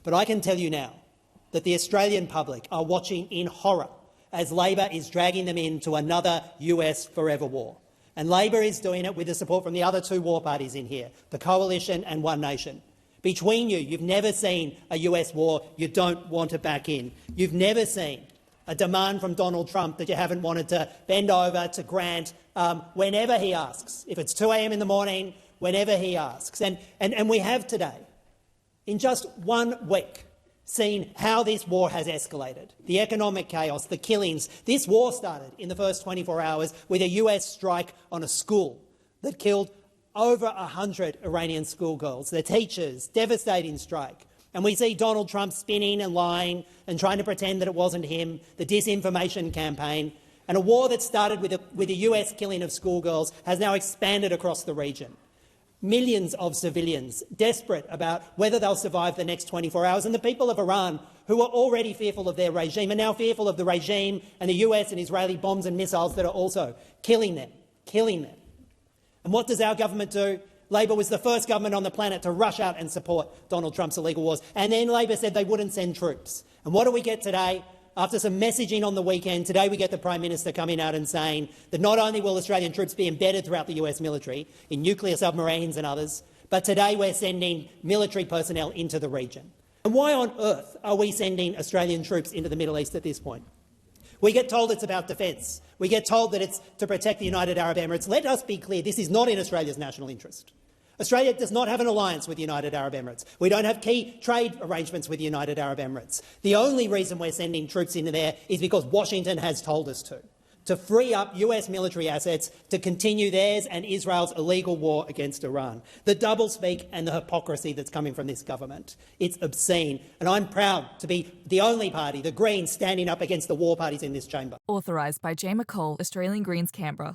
But I can tell you now that the Australian public are watching in horror as Labor is dragging them into another US forever war. And Labor is doing it with the support from the other two war parties in here, the Coalition and One Nation. Between you, you've never seen a US war you don't want to back in. You've never seen a demand from Donald Trump that you haven't wanted to bend over to grant whenever he asks. If it's 2 a.m. in the morning, whenever he asks. And we have today, in just 1 week, seen how this war has escalated. The economic chaos, the killings. This war started in the first 24 hours with a US strike on a school that killed over 100 Iranian schoolgirls, their teachers, devastating strike. And we see Donald Trump spinning and lying and trying to pretend that it wasn't him, the disinformation campaign. And a war that started with a US killing of schoolgirls has now expanded across the region. Millions of civilians desperate about whether they'll survive the next 24 hours. And the people of Iran, who are already fearful of their regime, are now fearful of the regime and the US and Israeli bombs and missiles that are also killing them. And what does our government do? Labor was the first government on the planet to rush out and support Donald Trump's illegal wars. And then Labor said they wouldn't send troops. And what do we get today? After some messaging on the weekend, today we get the Prime Minister coming out and saying that not only will Australian troops be embedded throughout the US military, in nuclear submarines and others, but today we're sending military personnel into the region. And why on earth are we sending Australian troops into the Middle East at this point? We get told it's about defence. We get told that it's to protect the United Arab Emirates. Let us be clear, this is not in Australia's national interest. Australia does not have an alliance with the United Arab Emirates. We don't have key trade arrangements with the United Arab Emirates. The only reason we're sending troops into there is because Washington has told us to free up US military assets to continue theirs and Israel's illegal war against Iran. The doublespeak and the hypocrisy that's coming from this government, it's obscene. And I'm proud to be the only party, the Greens, standing up against the war parties in this chamber. Authorised by Jay McCall, Australian Greens, Canberra.